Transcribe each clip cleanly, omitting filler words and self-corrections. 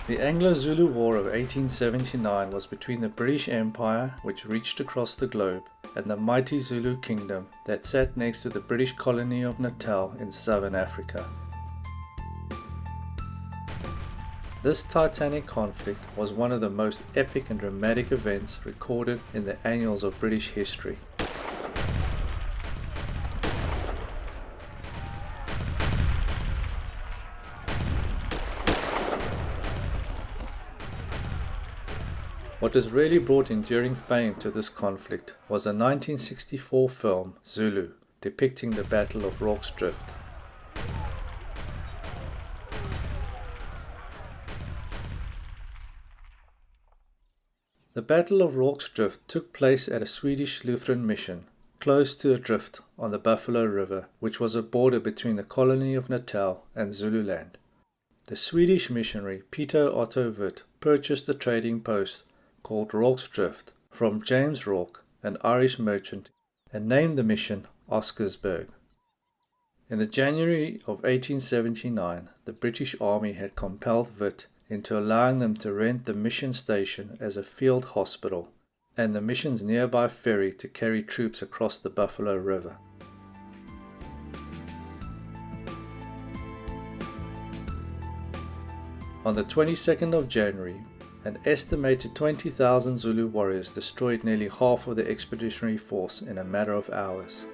The Anglo-Zulu War of 1879 was between the British Empire, which reached across the globe, and the mighty Zulu kingdom that sat next to the British colony of Natal in southern Africa. This titanic conflict was one of the most epic and dramatic events recorded in the annals of British history. What has really brought enduring fame to this conflict was the 1964 film Zulu, depicting the Battle of Rorke's Drift. The Battle of Rorke's Drift took place at a Swedish Lutheran mission, close to a drift on the Buffalo River, which was a border between the colony of Natal and Zululand. The Swedish missionary Peter Otto Witt purchased a trading post called Rorke's Drift from James Rorke, an Irish merchant, and named the mission Oscarsburg. In the January of 1879, the British Army had compelled Witt into allowing them to rent the mission station as a field hospital and the mission's nearby ferry to carry troops across the Buffalo River. On the 22nd of January, an estimated 20,000 Zulu warriors destroyed nearly half of the expeditionary force in a matter of hours.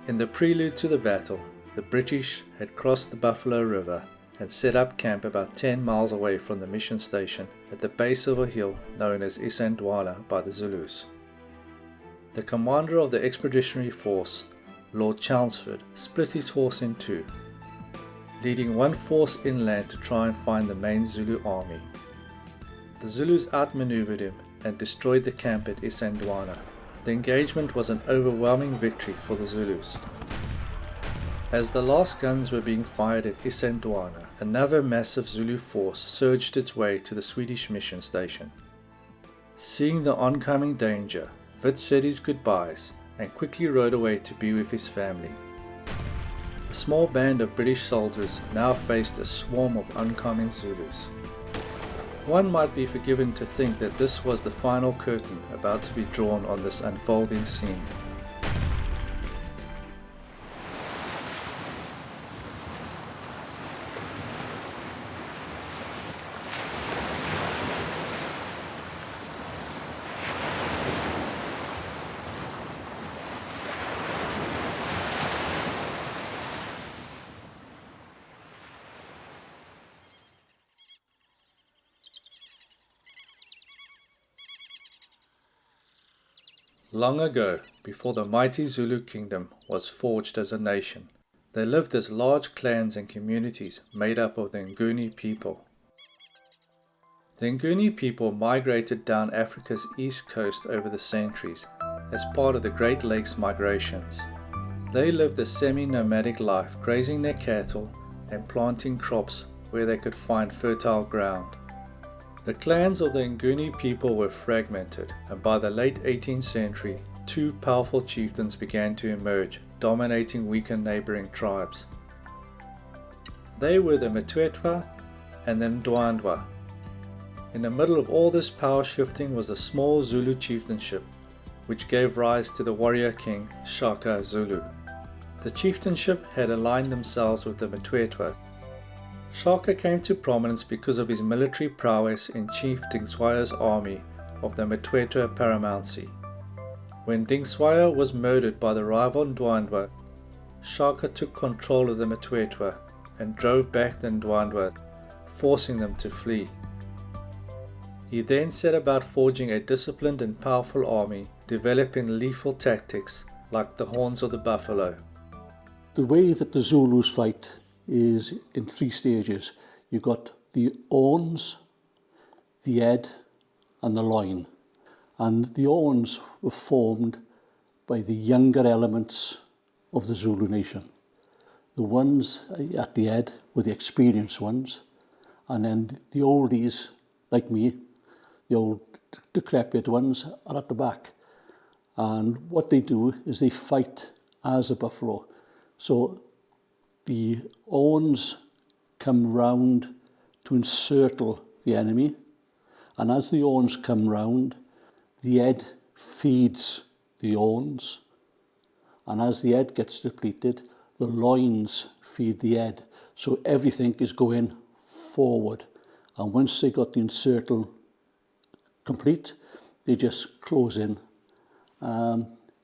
In the prelude to the battle, the British had crossed the Buffalo River and set up camp about 10 miles away from the mission station at the base of a hill known as Esandwana by the Zulus. The commander of the expeditionary force, Lord Chelmsford, split his force in two, leading one force inland to try and find the main Zulu army. The Zulus outmaneuvered him and destroyed the camp at Esandwana. The engagement was an overwhelming victory for the Zulus. As the last guns were being fired at Esandwana, another massive Zulu force surged its way to the Swedish Mission station. Seeing the oncoming danger, Witt said his goodbyes and quickly rode away to be with his family. A small band of British soldiers now faced a swarm of oncoming Zulus. One might be forgiven to think that this was the final curtain about to be drawn on this unfolding scene. Long ago, before the mighty Zulu kingdom was forged as a nation, there lived as large clans and communities made up of the Nguni people. The Nguni people migrated down Africa's east coast over the centuries as part of the Great Lakes migrations. They lived a semi-nomadic life, grazing their cattle and planting crops where they could find fertile ground. The clans of the Nguni people were fragmented, and by the late 18th century, two powerful chieftains began to emerge, dominating weaker neighboring tribes. They were the Mthethwa and the Ndwandwe. In the middle of all this power shifting was a small Zulu chieftainship, which gave rise to the warrior king Shaka Zulu. The chieftainship had aligned themselves with the Mthethwa. Shaka came to prominence because of his military prowess in Chief Dingiswayo's army of the Mthethwa paramountcy. When Dingiswayo was murdered by the rival Ndwandwe, Shaka took control of the Mthethwa and drove back the Ndwandwe, forcing them to flee. He then set about forging a disciplined and powerful army, developing lethal tactics like the horns of the buffalo. The way that the Zulus fight is in three stages. You've got the horns, the head and the loin. And the horns were formed by the younger elements of the Zulu nation. The ones at the head were the experienced ones, and then the oldies, like me, the old decrepit ones, are at the back. And what they do is they fight as a buffalo. So the horns come round to encircle the enemy. And as the horns come round, the head feeds the horns. And as the head gets depleted, the loins feed the head. So everything is going forward. And once they got the encircle complete, they just close in.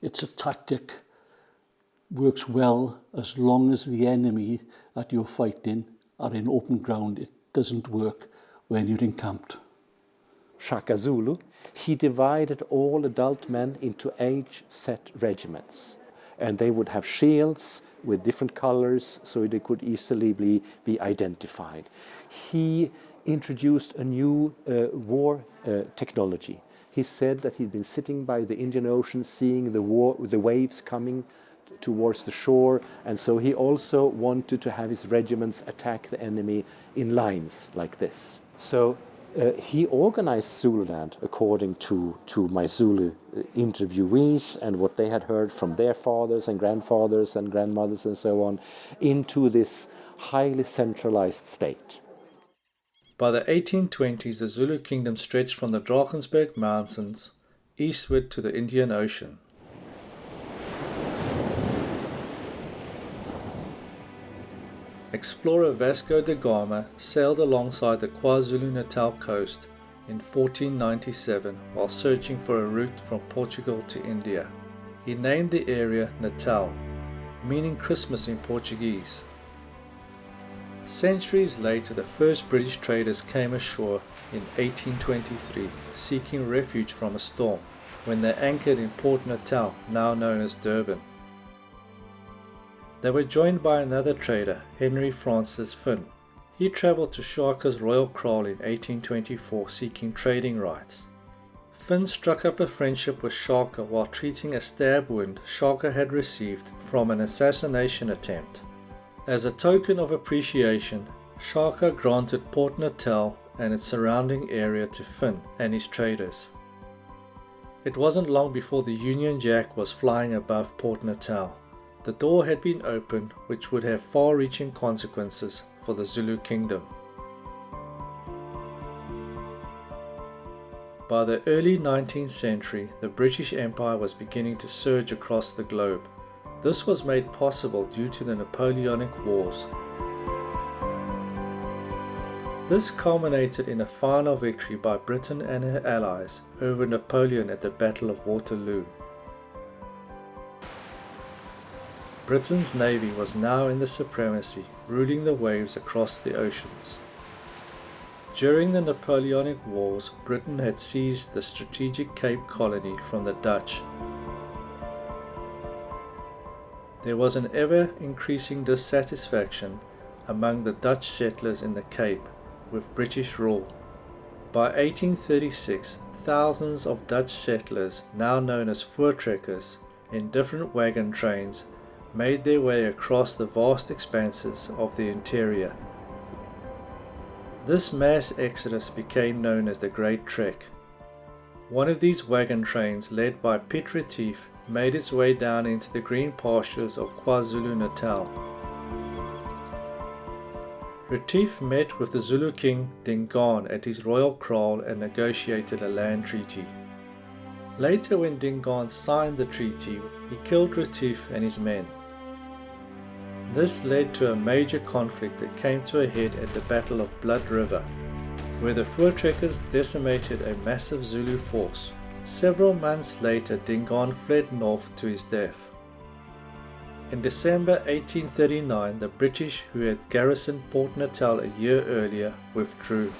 It's a tactic, works well as long as the enemy that you're fighting are in open ground. It doesn't work when you're encamped. Shaka Zulu, he divided all adult men into age-set regiments. And they would have shields with different colors so they could easily be identified. He introduced a new war technology. He said that he'd been sitting by the Indian Ocean seeing the waves coming towards the shore, and so he also wanted to have his regiments attack the enemy in lines like this. So he organized Zululand according to my Zulu interviewees and what they had heard from their fathers and grandfathers and grandmothers and so on, into this highly centralized state. By the 1820s, the Zulu kingdom stretched from the Drakensberg Mountains eastward to the Indian Ocean. Explorer Vasco da Gama sailed alongside the KwaZulu-Natal coast in 1497 while searching for a route from Portugal to India. He named the area Natal, meaning Christmas in Portuguese. Centuries later, the first British traders came ashore in 1823, seeking refuge from a storm, when they anchored in Port Natal, now known as Durban. They were joined by another trader, Henry Francis Finn. He travelled to Shaka's royal kraal in 1824 seeking trading rights. Finn struck up a friendship with Shaka while treating a stab wound Shaka had received from an assassination attempt. As a token of appreciation, Shaka granted Port Natal and its surrounding area to Finn and his traders. It wasn't long before the Union Jack was flying above Port Natal. The door had been opened, which would have far-reaching consequences for the Zulu kingdom. By the early 19th century, the British Empire was beginning to surge across the globe. This was made possible due to the Napoleonic Wars. This culminated in a final victory by Britain and her allies over Napoleon at the Battle of Waterloo. Britain's navy was now in the supremacy, ruling the waves across the oceans. During the Napoleonic Wars, Britain had seized the strategic Cape Colony from the Dutch. There was an ever-increasing dissatisfaction among the Dutch settlers in the Cape with British rule. By 1836, thousands of Dutch settlers, now known as voortrekkers, in different wagon trains, made their way across the vast expanses of the interior. This mass exodus became known as the Great Trek. One of these wagon trains, led by Piet Retief, made its way down into the green pastures of KwaZulu-Natal. Retief met with the Zulu king Dingaan at his royal kraal and negotiated a land treaty. Later, when Dingaan signed the treaty, he killed Retief and his men. This led to a major conflict that came to a head at the Battle of Blood River, where the voortrekkers decimated a massive Zulu force. Several months later, Dingaan fled north to his death. In December 1839, the British, who had garrisoned Port Natal a year earlier, withdrew.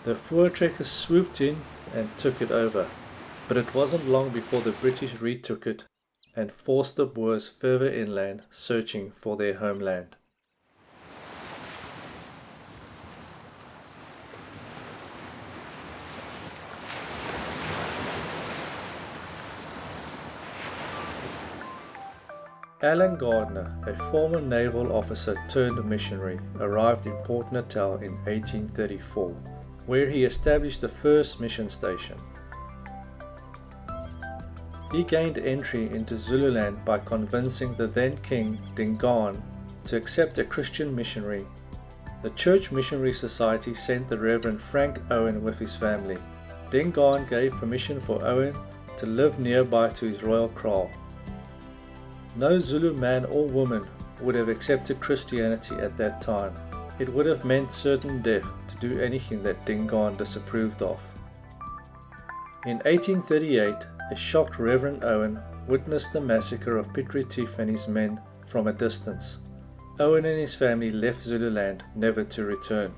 The voortrekkers swooped in and took it over, but it wasn't long before the British retook it and forced the Boers further inland, searching for their homeland. Alan Gardner, a former naval officer turned missionary, arrived in Port Natal in 1834, where he established the first mission station. He gained entry into Zululand by convincing the then king Dingaan to accept a Christian missionary The Church Missionary Society sent the Reverend Frank Owen with his family. Dingaan gave permission for Owen to live nearby to his royal kraal. No Zulu man or woman would have accepted Christianity at that time. It would have meant certain death to do anything that Dingaan disapproved of. In 1838, a shocked Reverend Owen witnessed the massacre of Piet Retief and his men from a distance. Owen and his family left Zululand never to return.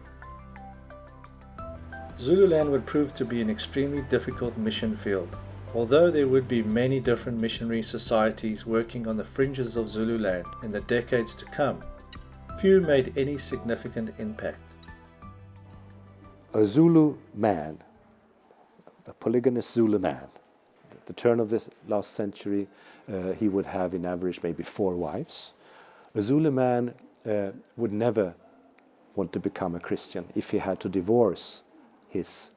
Zululand would prove to be an extremely difficult mission field. Although there would be many different missionary societies working on the fringes of Zululand in the decades to come, few made any significant impact. A Zulu man, a polygamous Zulu man, at the turn of the last century, he would have in average maybe 4 wives. A Zulu man would never want to become a Christian if he had to divorce his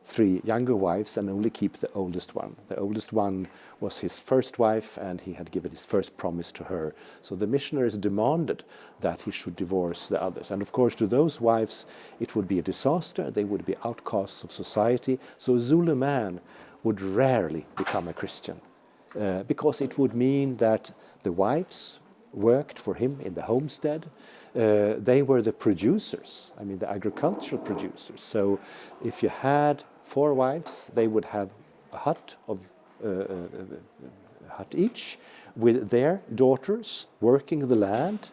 3 younger wives and only keep the oldest one. The oldest one was his first wife, and he had given his first promise to her. So the missionaries demanded that he should divorce the others. And of course, to those wives, it would be a disaster. They would be outcasts of society. So a Zulu man would rarely become a Christian because it would mean that the wives worked for him in the homestead. They were the producers, I mean the agricultural producers. So if you had 4 wives, they would have a hut each, with their daughters working the land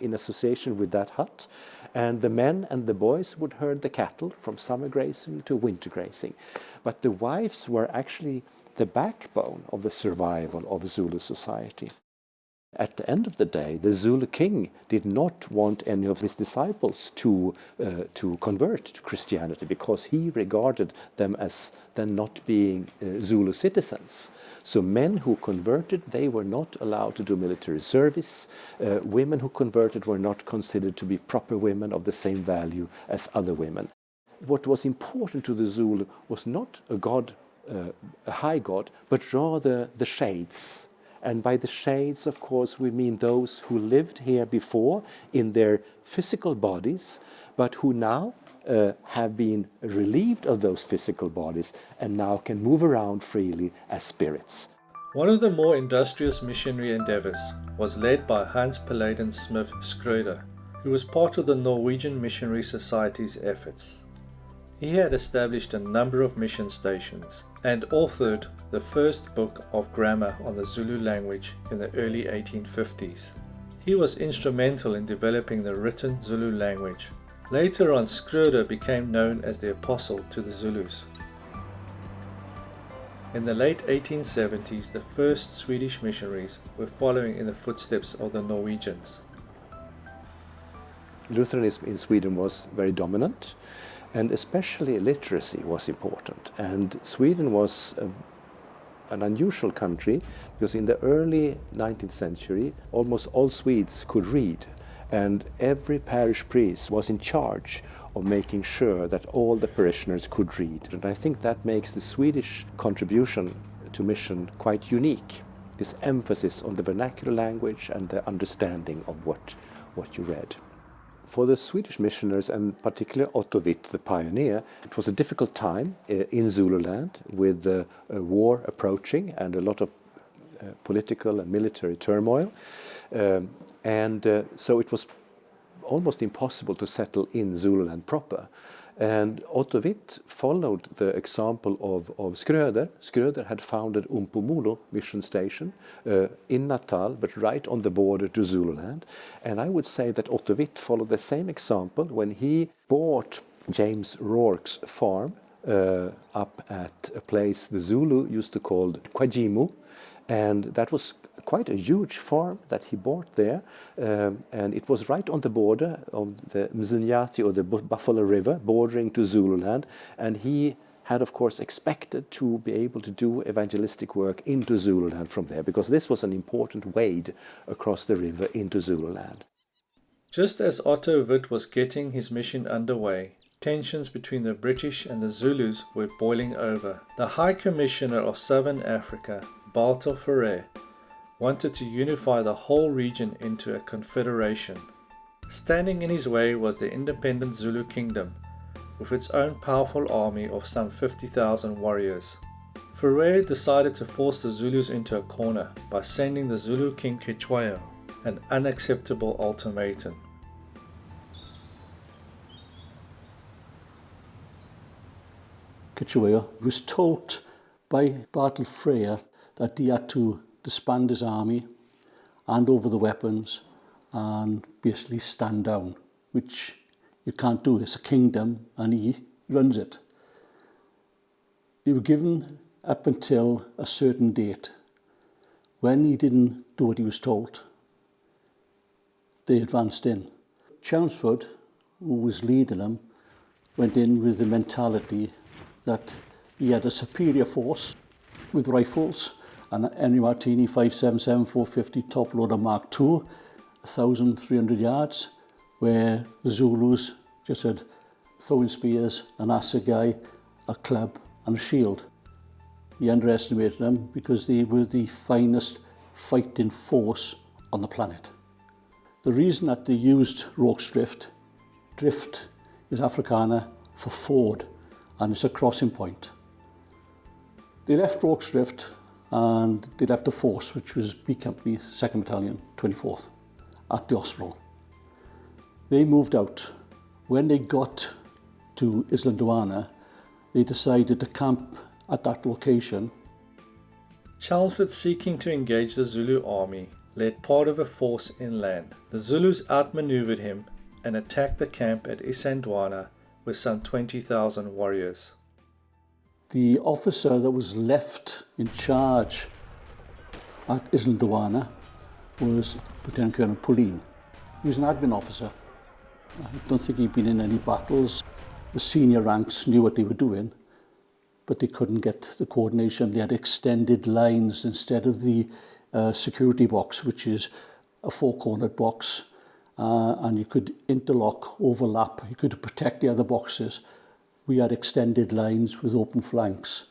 in association with that hut, and the men and the boys would herd the cattle from summer grazing to winter grazing. But the wives were actually the backbone of the survival of Zulu society. At the end of the day, the Zulu king did not want any of his disciples to convert to Christianity, because he regarded them as then not being Zulu citizens. So men who converted, they were not allowed to do military service. Women who converted were not considered to be proper women of the same value as other women. What was important to the Zulu was not a god, a high god, but rather the shades. And by the shades, of course, we mean those who lived here before in their physical bodies, but who now have been relieved of those physical bodies and now can move around freely as spirits. One of the more industrious missionary endeavors was led by Hans Paladin Smith Schröder, who was part of the Norwegian Missionary Society's efforts. He had established a number of mission stations and authored the first book of grammar on the Zulu language in the early 1850s. He was instrumental in developing the written Zulu language. Later on, Schröder became known as the Apostle to the Zulus. In the late 1870s, the first Swedish missionaries were following in the footsteps of the Norwegians. Lutheranism in Sweden was very dominant, and especially literacy was important. And Sweden was an unusual country, because in the early 19th century, almost all Swedes could read, and every parish priest was in charge of making sure that all the parishioners could read. And I think that makes the Swedish contribution to mission quite unique, this emphasis on the vernacular language and the understanding of what you read. For the Swedish missioners, and particularly Otto Witt, the pioneer, it was a difficult time in Zululand, with a war approaching and a lot of political and military turmoil. So it was almost impossible to settle in Zululand proper. And Otto Witt followed the example of Schröder. Schröder had founded Umphumulo mission station in Natal, but right on the border to Zululand. And I would say that Otto Witt followed the same example when he bought James Rourke's farm up at a place the Zulu used to call Kwajimu. And that was quite a huge farm that he bought there, and it was right on the border of the Mzinyati, or the Buffalo River, bordering to Zululand, and he had of course expected to be able to do evangelistic work into Zululand from there, because this was an important wade across the river into Zululand. Just as Otto Witt was getting his mission underway, tensions between the British and the Zulus were boiling over. The High Commissioner of Southern Africa, Balto Ferrer, wanted to unify the whole region into a confederation. Standing in his way was the independent Zulu kingdom, with its own powerful army of some 50,000 warriors. Ferrer decided to force the Zulus into a corner by sending the Zulu king Cetshwayo an unacceptable ultimatum. Cetshwayo was told by Bartle Frere that he had to disband his army, hand over the weapons and basically stand down, which you can't do. It's a kingdom and he runs it. They were given up until a certain date. When he didn't do what he was told, they advanced in. Chelmsford, who was leading them, went in with the mentality that he had a superior force with rifles, and Henry Martini 577 450 top loader Mark II, 1,300 yards, where the Zulus just had throwing spears, an assegai, a club and a shield. He underestimated them because they were the finest fighting force on the planet. The reason that they used Rorke's Drift is Afrikaner for ford, and it's a crossing point. They left Rorke's Drift and they left the force, which was B Company, 2nd Battalion, 24th, at the hospital. They moved out. When they got to Esandwana, they decided to camp at that location. Chelmsford, seeking to engage the Zulu army, led part of a force inland. The Zulus outmaneuvered him and attacked the camp at Esandwana with some 20,000 warriors. The officer that was left in charge at Esandwana was Lieutenant Colonel Pauline. He was an admin officer. I don't think he'd been in any battles. The senior ranks knew what they were doing, but they couldn't get the coordination. They had extended lines instead of the security box, which is a four-cornered box, and you could interlock, overlap, you could protect the other boxes. We had extended lines with open flanks.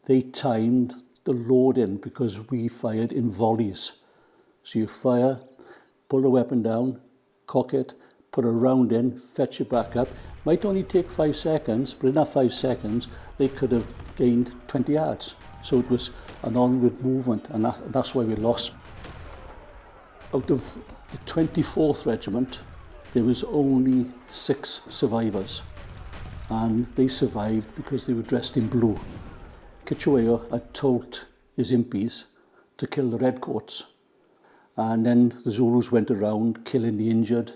They timed the loading because we fired in volleys. So you fire, pull the weapon down, cock it, put a round in, fetch it back up. Might only take 5 seconds, but in that 5 seconds, they could have gained 20 yards. So it was an onward movement, and that's why we lost. Out of the 24th Regiment, there was only 6 survivors. And they survived because they were dressed in blue. Cetshwayo had told his impis to kill the redcoats. And then the Zulus went around killing the injured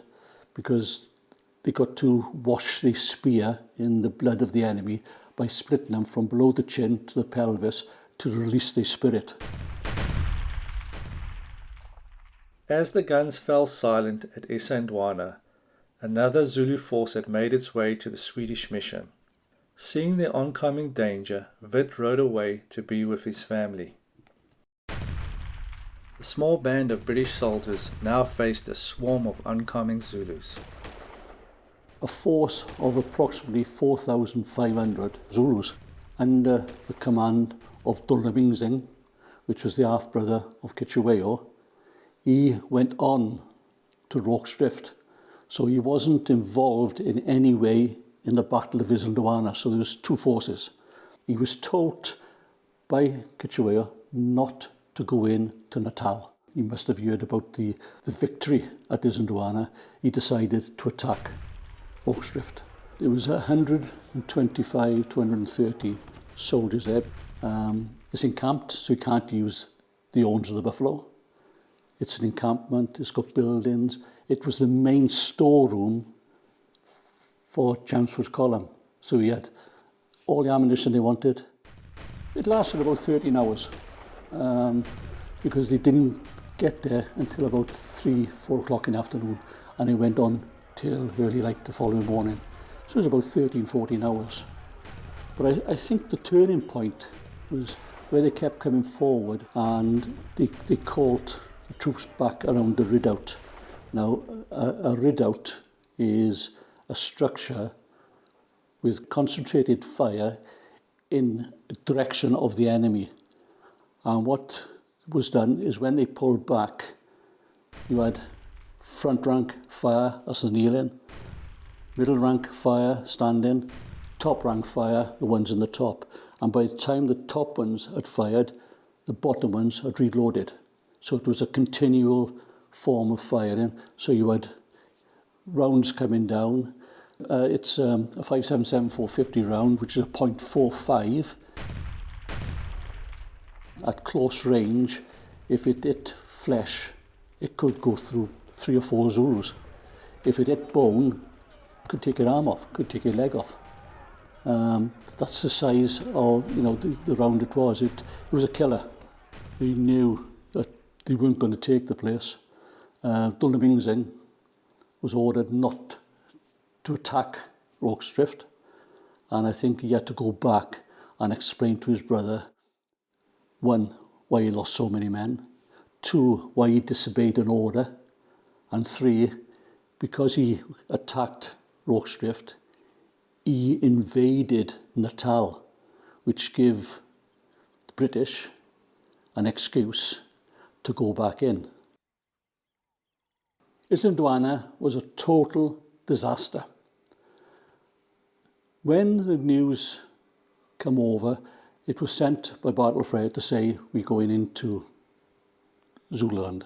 because they got to wash the spear in the blood of the enemy by splitting them from below the chin to the pelvis to release their spirit. As the guns fell silent at Esandwana, another Zulu force had made its way to the Swedish Mission. Seeing the oncoming danger, Wit rode away to be with his family. The small band of British soldiers now faced a swarm of oncoming Zulus. A force of approximately 4,500 Zulus under the command of Dulnamingzing, which was the half-brother of Cetshwayo. He went on to Rorke's Drift. So he wasn't involved in any way in the Battle of Esandwana. So there was 2 forces. He was told by Cetshwayo not to go in to Natal. He must have heard about the victory at Esandwana. He decided to attack Rorke's Drift. There was 125 to 130 soldiers there. It's encamped, so you can't use the horns of the buffalo. It's an encampment, it's got buildings. It was the main storeroom for Chelmsford's column. So he had all the ammunition they wanted. It lasted about 13 hours because they didn't get there until about 3-4 o'clock in the afternoon, and it went on till early light the following morning. So it was about 13-14 hours. But I think the turning point was where they kept coming forward and they called the troops back around the redoubt. Now, a redoubt is a structure with concentrated fire in the direction of the enemy. And what was done is when they pulled back, you had front rank fire, that's the kneeling, middle rank fire, standing, top rank fire, the ones in the top. And by the time the top ones had fired, the bottom ones had reloaded. So it was a continual form of firing. So you had rounds coming down. It's a 5.77 450 round, which is a .45. At close range, if it hit flesh, it could go through 3 or 4 Zulus. If it hit bone, it could take your arm off, could take your leg off. That's the size of, the round it was. It was a killer. They knew that they weren't going to take the place. Dulnamingzing was ordered not to attack Rorke's Drift, and I think he had to go back and explain to his brother, 1, why he lost so many men, 2, why he disobeyed an order, and 3, because he attacked Rorke's Drift, he invaded Natal, which gave the British an excuse to go back in. Esandwana was a total disaster. When the news came over, it was sent by Bartlefred to say, we're going into Zululand.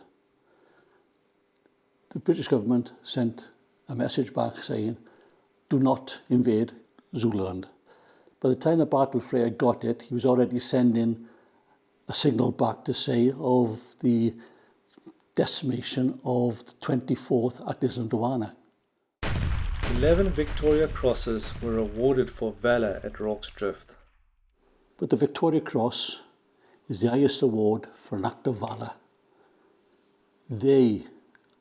The British government sent a message back saying, do not invade Zululand. By the time that Bartlefred got it, he was already sending a signal back to say of the decimation of the 24th at Esandwana. 11 Victoria Crosses were awarded for valour at Rorke's Drift. But the Victoria Cross is the highest award for an act of valour. They,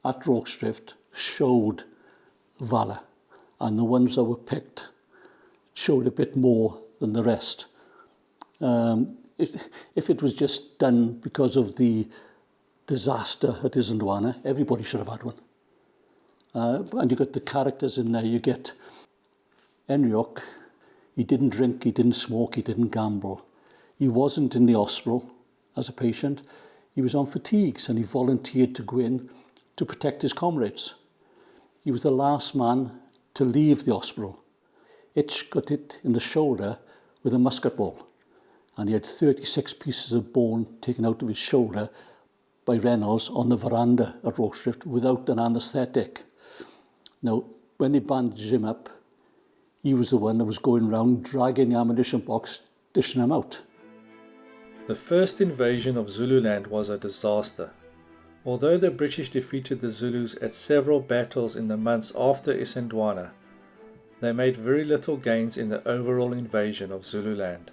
at Rorke's Drift, showed valour, and the ones that were picked showed a bit more than the rest. If it was just done because of the disaster at Esandwana, everybody should have had one. And you got the characters in there. You get Enriok. He didn't drink, he didn't smoke, he didn't gamble. He wasn't in the hospital as a patient. He was on fatigues and he volunteered to go in to protect his comrades. He was the last man to leave the hospital. Itch got hit in the shoulder with a musket ball, and he had 36 pieces of bone taken out of his shoulder by Reynolds on the veranda at Rorke's Drift without an anaesthetic. Now, when they bandaged him up, he was the one that was going around dragging the ammunition box, dishing them out. The first invasion of Zululand was a disaster. Although the British defeated the Zulus at several battles in the months after Esandwana, they made very little gains in the overall invasion of Zululand.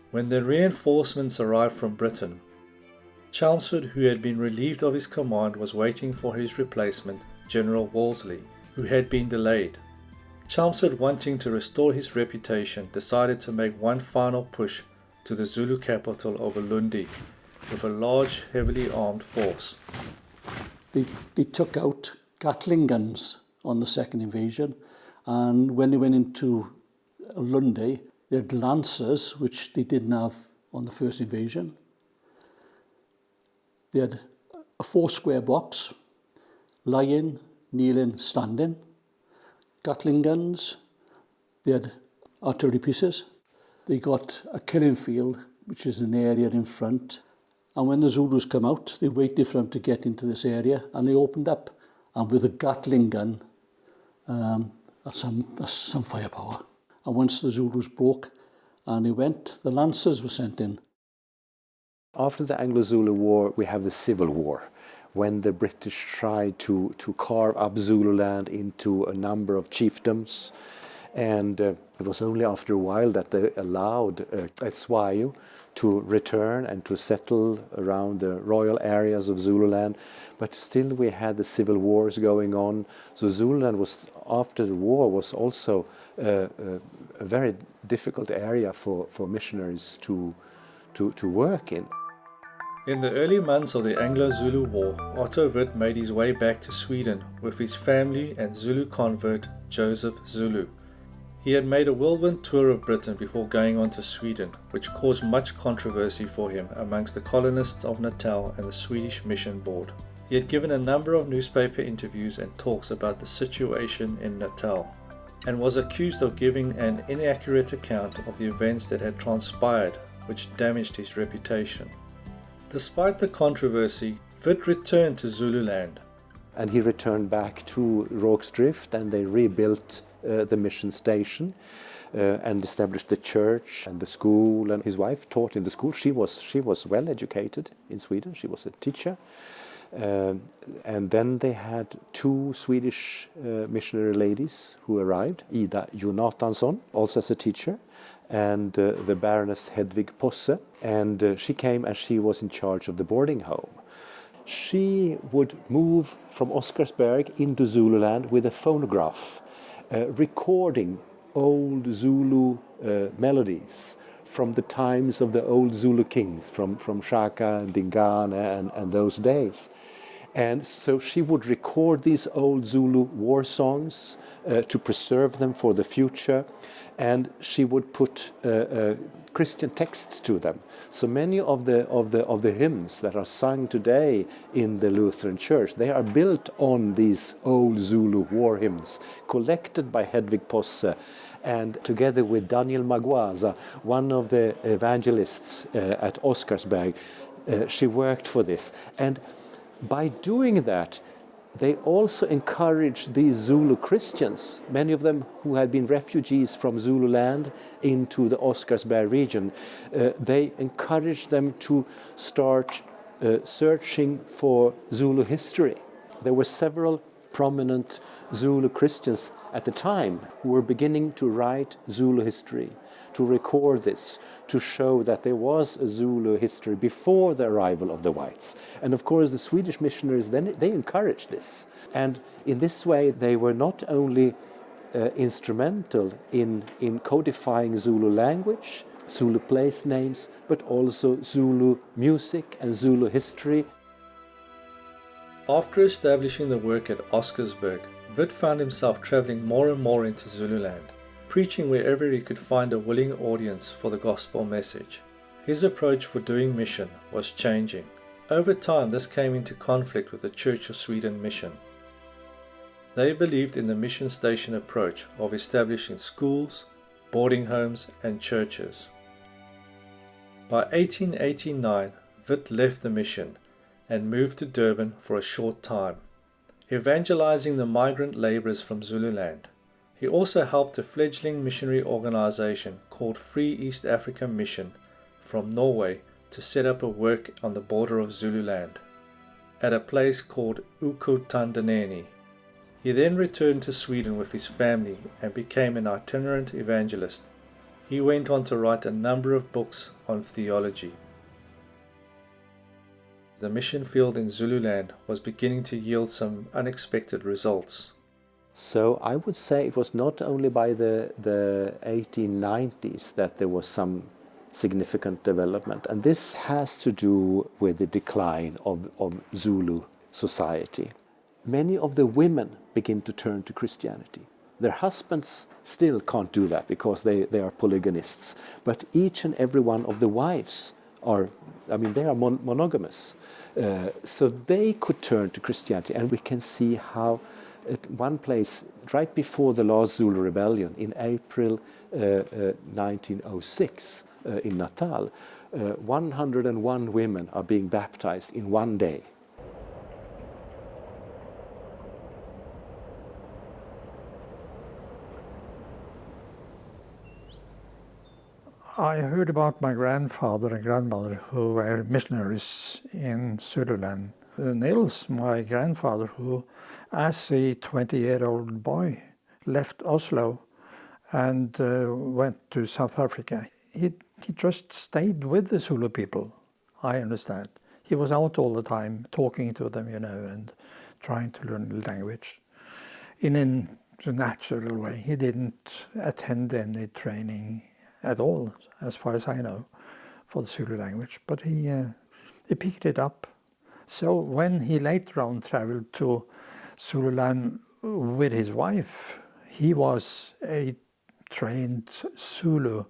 When the reinforcements arrived from Britain, Chelmsford, who had been relieved of his command, was waiting for his replacement, General Wolseley, who had been delayed. Chelmsford, wanting to restore his reputation, decided to make one final push to the Zulu capital of Ulundi with a large, heavily armed force. They took out Gatling guns on the second invasion, and when they went into Ulundi, they had lancers, which they didn't have on the first invasion. They had a 4-square box, lying, kneeling, standing, Gatling guns, they had artillery pieces. They got a killing field, which is an area in front. And when the Zulus come out, they waited for them to get into this area, and they opened up. And with a Gatling gun, that's some firepower. And once the Zulus broke and they went, the Lancers were sent in. After the Anglo-Zulu War, we have the Civil War, when the British tried to carve up Zululand into a number of chiefdoms. And it was only after a while that they allowed Eswayo to return and to settle around the royal areas of Zululand. But still we had the civil wars going on. So Zululand was, after the war, was also a very difficult area for missionaries to work in. In the early months of the Anglo-Zulu War, Otto Witt made his way back to Sweden with his family and Zulu convert Joseph Zulu. He had made a whirlwind tour of Britain before going on to Sweden, which caused much controversy for him amongst the colonists of Natal and the Swedish Mission Board. He had given a number of newspaper interviews and talks about the situation in Natal, and was accused of giving an inaccurate account of the events that had transpired, which damaged his reputation. Despite the controversy, Wit returned to Zululand. And he returned back to Rorke's Drift, and they rebuilt the mission station and established the church and the school. And his wife taught in the school. She was well educated in Sweden. She was a teacher. And then they had two Swedish missionary ladies who arrived, Ida Jonathansson, also as a teacher, and the Baroness Hedvig Posse. And she came and she was in charge of the boarding home. She would move from Oscarsberg into Zululand with a phonograph, recording old Zulu melodies from the times of the old Zulu kings, from Shaka and Dingane and those days. And so she would record these old Zulu war songs to preserve them for the future, and she would put Christian texts to them. So many of the hymns that are sung today in the Lutheran Church, they are built on these old Zulu war hymns, collected by Hedvig Posse, and together with Daniel Magwaza, one of the evangelists at Oscarsberg, she worked for this. And by doing that, they also encouraged these Zulu Christians, many of them who had been refugees from Zululand into the Oscarsberg region. They encouraged them to start searching for Zulu history. There were several prominent Zulu Christians at the time who were beginning to write Zulu history, to record this, to show that there was a Zulu history before the arrival of the whites. And of course the Swedish missionaries, then they encouraged this. And in this way they were not only instrumental in codifying Zulu language, Zulu place names, but also Zulu music and Zulu history. After establishing the work at Oscarsberg, Wit found himself travelling more and more into Zululand, preaching wherever he could find a willing audience for the gospel message. His approach for doing mission was changing. Over time, this came into conflict with the Church of Sweden mission. They believed in the mission station approach of establishing schools, boarding homes and churches. By 1889, Wit left the mission and moved to Durban for a short time, evangelizing the migrant labourers from Zululand. He also helped a fledgling missionary organization called Free East Africa Mission from Norway to set up a work on the border of Zululand, at a place called Ukutandaneni. He then returned to Sweden with his family and became an itinerant evangelist. He went on to write a number of books on theology. The mission field in Zululand was beginning to yield some unexpected results. So I would say it was not only by the 1890s that there was some significant development, and this has to do with the decline of Zulu society. Many of the women begin to turn to Christianity. Their husbands still can't do that because they are polygamists, but each and every one of the wives are, they are monogamous. So they could turn to Christianity, and we can see how at one place, right before the last Zulu rebellion in April 1906 in Natal, 101 women are being baptized in one day. I heard about my grandfather and grandmother who were missionaries in Zululand. Nils, my grandfather, who as a 20-year-old boy left Oslo and went to South Africa. He just stayed with the Zulu people, I understand. He was out all the time talking to them, and trying to learn the language in a natural way. He didn't attend any training at all, as far as I know, for the Zulu language, but he picked it up. So when he later on traveled to Zululand with his wife, he was a trained Zulu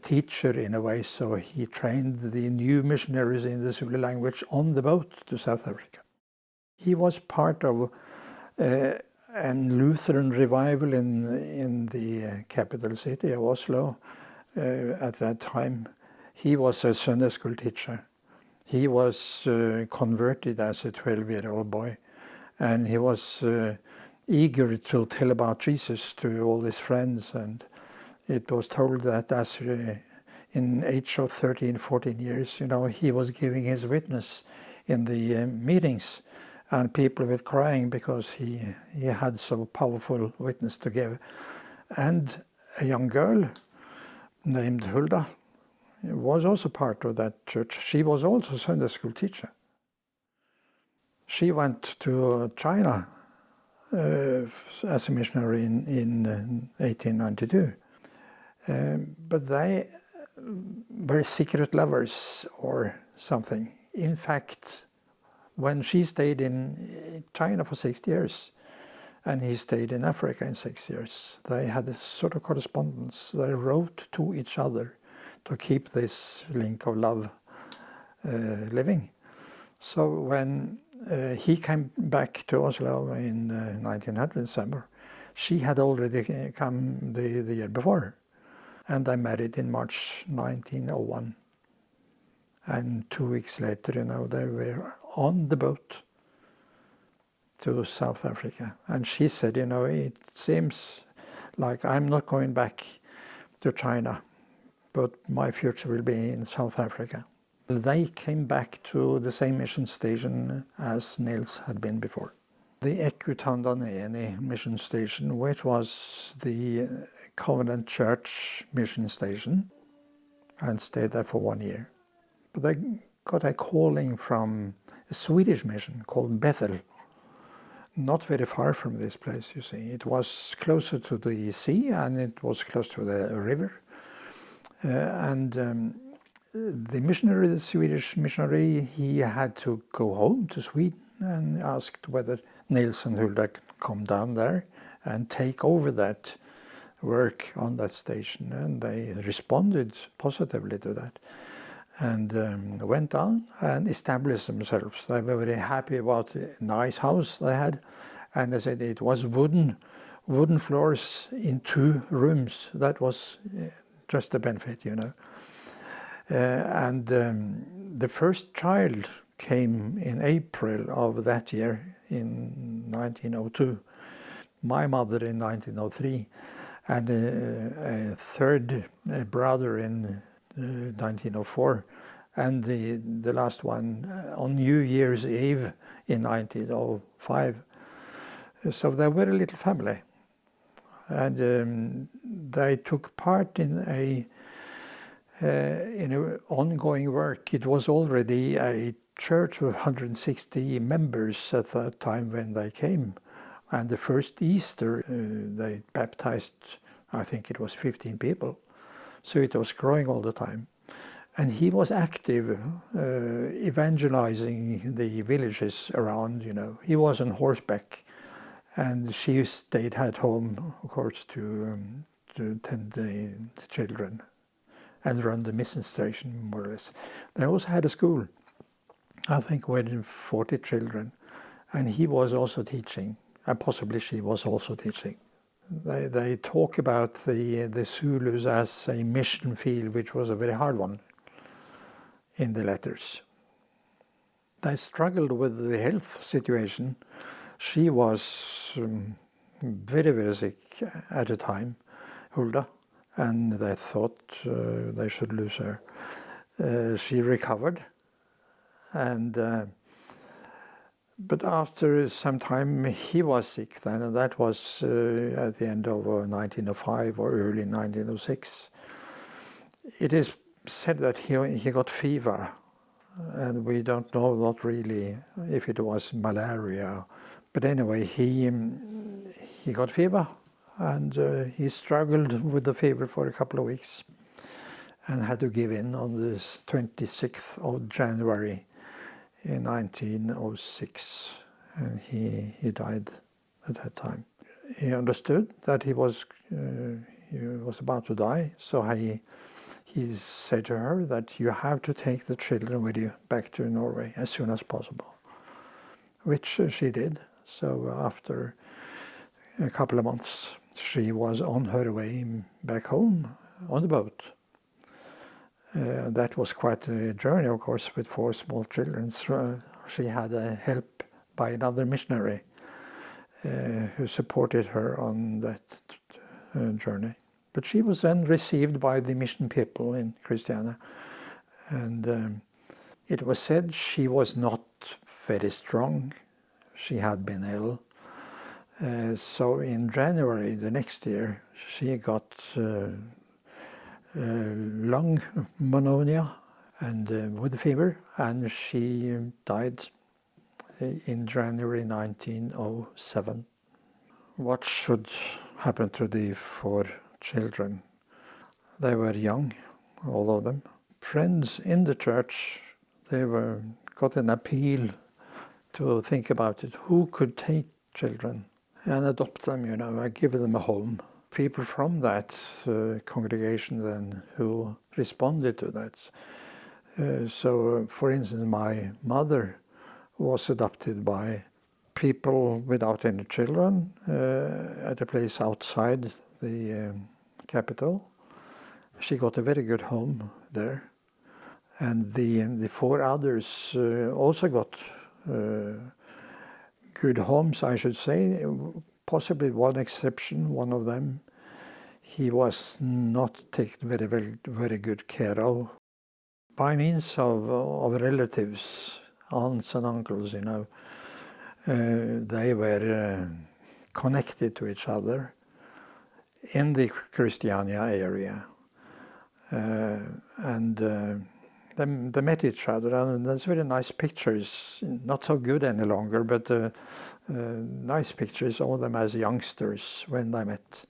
teacher in a way, so he trained the new missionaries in the Zulu language on the boat to South Africa. He was part of a Lutheran revival in the capital city of Oslo at that time. He was a Sunday school teacher. He was converted as a 12-year-old boy, and he was eager to tell about Jesus to all his friends. And it was told that as in age of 13, 14 years, he was giving his witness in the meetings, and people were crying because he had so powerful witness to give. And a young girl named Hulda was also part of that church. She was also a Sunday school teacher. She went to China as a missionary in 1892. But they were secret lovers or something. In fact, when she stayed in China for 6 years, and he stayed in Africa in 6 years, they had a sort of correspondence. They wrote to each other to keep this link of love living. So when he came back to Oslo in 1900, December, she had already come the year before. And they married in March 1901. And 2 weeks later, they were on the boat to South Africa. And she said, it seems like I'm not going back to China, but my future will be in South Africa. They came back to the same mission station as Nils had been before. The Esandwana mission station, which was the Covenant Church mission station, and stayed there for 1 year. But they got a calling from a Swedish mission called Bethel, not very far from this place, you see. It was closer to the sea and it was close to the river. The missionary, the Swedish missionary, he had to go home to Sweden and asked whether Nils and Hulda could come down there and take over that work on that station. And they responded positively to that and went down and established themselves. They were very happy about the nice house they had. And they said it was wooden floors in 2 rooms. That was just a benefit, the first child came in April of that year in 1902. My mother in 1903, and a third brother in 1904, and the last one on New Year's Eve in 1905. So they were a little family, and they took part in a ongoing work. It was already a church with 160 members at that time when they came. And the first Easter, they baptized, I think it was 15 people. So it was growing all the time. And he was active, evangelizing the villages around, He was on horseback. And she stayed at home, of course, to tend the children and run the mission station, more or less. They also had a school, I think, with 40 children. And he was also teaching, and possibly she was also teaching. They talk about the Zulus as a mission field, which was a very hard one in the letters. They struggled with the health situation. She was very, very sick at the time, Hulda, and they thought they should lose her. She recovered, but after some time he was sick then, and that was at the end of 1905 or early 1906. It is said that he got fever, and we don't know not really if it was malaria. But anyway, he got fever, and he struggled with the fever for a couple of weeks and had to give in on the 26th of January in 1906. And he died at that time. He understood that he was about to die, so he said to her that you have to take the children with you back to Norway as soon as possible. which she did. So after a couple of months, she was on her way back home on the boat. That was quite a journey, of course, with 4 small children. So she had help by another missionary who supported her on that journey. But she was then received by the mission people in Christiania. And it was said she was not very strong. She had been ill. So in January the next year, she got lung pneumonia and with fever, and she died in January 1907. What should happen to the 4 children? They were young, all of them. Friends in the church, they got an appeal to think about it. Who could take children and adopt them, and give them a home? People from that congregation then who responded to that. So, for instance, my mother was adopted by people without any children at a place outside the capital. She got a very good home there. And the 4 others also got good homes, I should say. Possibly one exception, one of them, he was not taken very good care of. By means of relatives, aunts and uncles, they were connected to each other in the Christiania area. They met each other, and there's very nice pictures, not so good any longer, but nice pictures of them as youngsters when they met.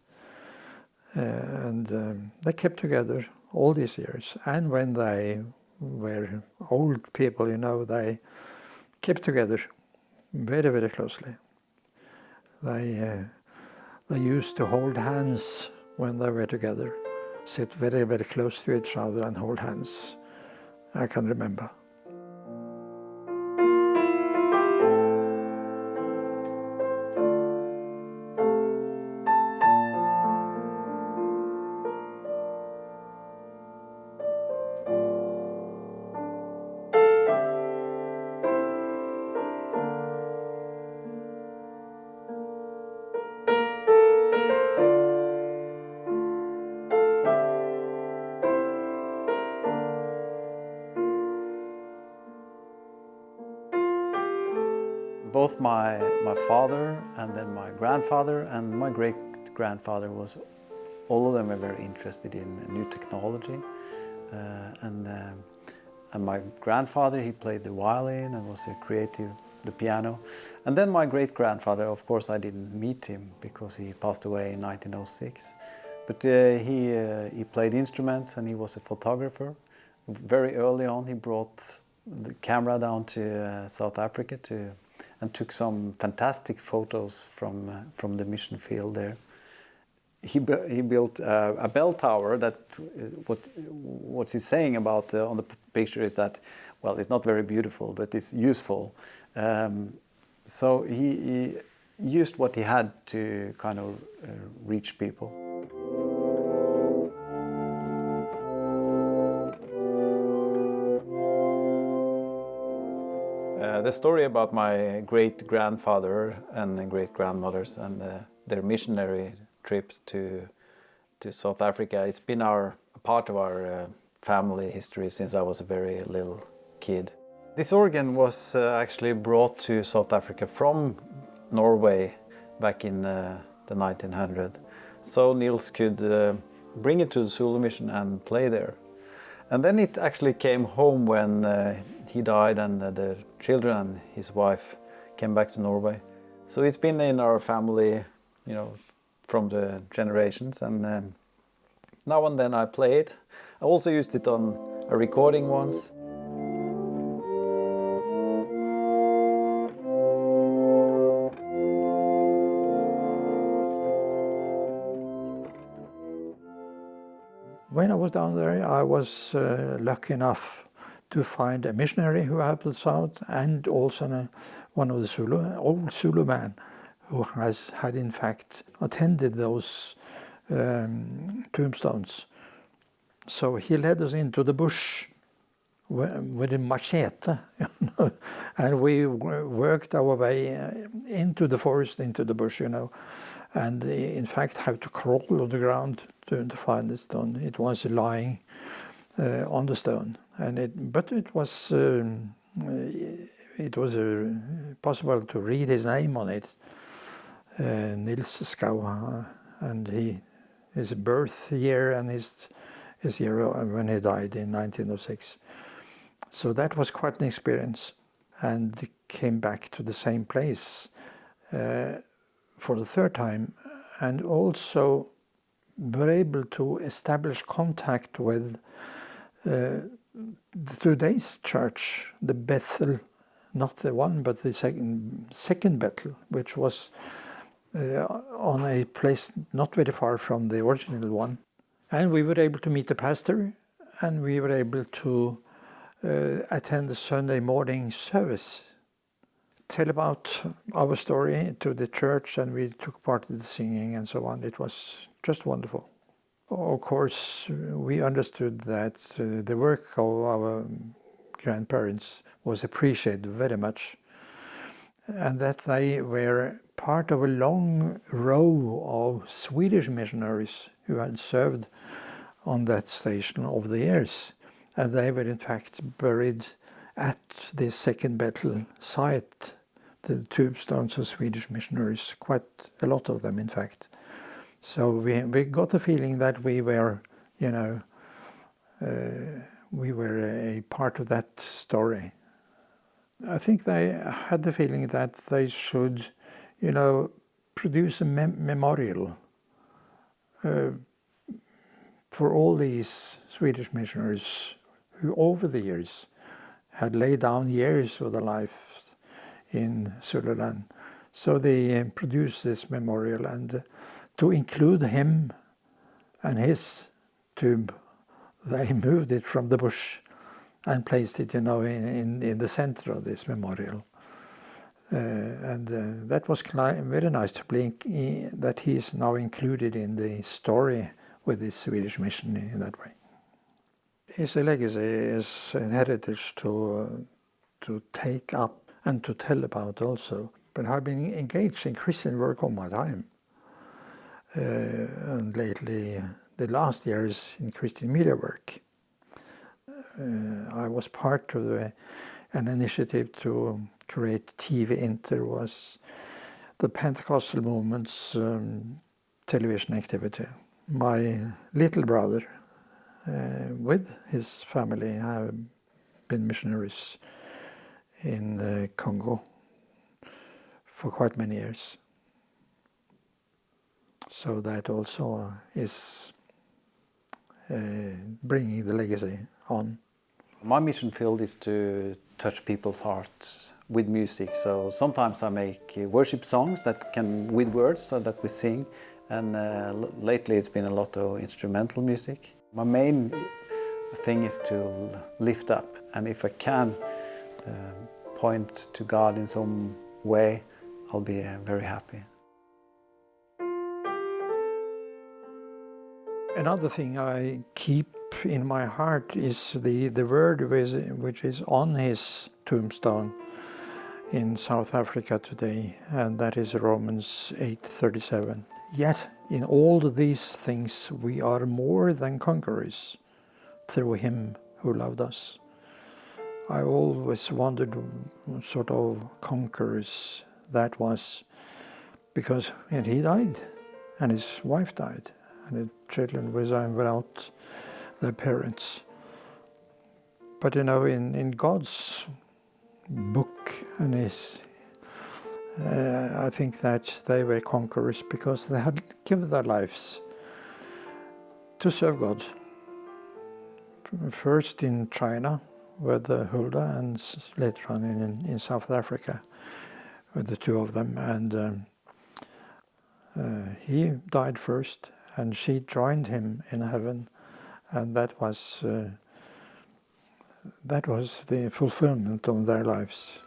They kept together all these years, and when they were old people, they kept together very, very closely. They used to hold hands when they were together, sit very, very close to each other and hold hands. I can remember. Both my father and then my grandfather and my great-grandfather all of them were very interested in new technology. And my grandfather, he played the violin and was the piano. And then my great-grandfather, of course, I didn't meet him because he passed away in 1906. But he played instruments and he was a photographer. Very early on, he brought the camera down to South Africa and took some fantastic photos from the mission field there. He built a bell tower that what he's saying about on the picture is that, well, it's not very beautiful, but it's useful. So he used what he had to kind of reach people. The story about my great-grandfather and great-grandmothers and their missionary trip to South Africa, it's been a part of our family history since I was a very little kid. This organ was actually brought to South Africa from Norway back in the 1900s. So Niels could bring it to the Zulu Mission and play there. And then it actually came home when he died and the children and his wife came back to Norway. So it's been in our family, from the generations, and now and then I play it. I also used it on a recording once. When I was down there, I was lucky enough to find a missionary who helped us out, and also one of the old Zulu man who had in fact attended those tombstones. So he led us into the bush with a machete, and we worked our way into the forest, into the bush, and in fact had to crawl on the ground to find the stone. It was lying on the stone, but it was possible to read his name on it, Nils Skau, and his birth year and his year when he died in 1906. So that was quite an experience, and came back to the same place for the third time, and also were able to establish contact with today's church, the Bethel, not the one, but the second Bethel, which was on a place not very far from the original one. And we were able to meet the pastor, and we were able to attend the Sunday morning service, tell about our story to the church, and we took part in the singing and so on. It was just wonderful. Of course, we understood that the work of our grandparents was appreciated very much, and that they were part of a long row of Swedish missionaries who had served on that station over the years. And they were in fact buried at the second Bethel site, the tombstones of Swedish missionaries, quite a lot of them in fact. So we got the feeling that we were a part of that story. I think they had the feeling that they should, produce a memorial for all these Swedish missionaries who over the years had laid down years of their life in Zululand. So they produced this memorial, and to include him and his tomb, they moved it from the bush and placed it, in the center of this memorial. And that was very nice to that he is now included in the story with the Swedish mission in that way. It's a legacy, it's a heritage to take up and to tell about also. But I've been engaged in Christian work all my time. And lately, the last years in Christian media work. I was part of an initiative to create TV Inter, was the Pentecostal movement's television activity. My little brother, with his family, have been missionaries in Congo for quite many years. So that also is bringing the legacy on. My mission field is to touch people's hearts with music. So sometimes I make worship songs that with words, so that we sing. And lately it's been a lot of instrumental music. My main thing is to lift up, and if I can point to God in some way, I'll be very happy. Another thing I keep in my heart is the word which is on his tombstone in South Africa today, and that is Romans 8:37. Yet in all these things we are more than conquerors through him who loved us. I always wondered what sort of conquerors that was, because he died and his wife died and the children were without their parents. But in God's book and I think that they were conquerors because they had given their lives to serve God. First in China with Hulda, and later on in South Africa with the two of them. And he died first, and she joined him in heaven, and that was that was the fulfillment of their lives.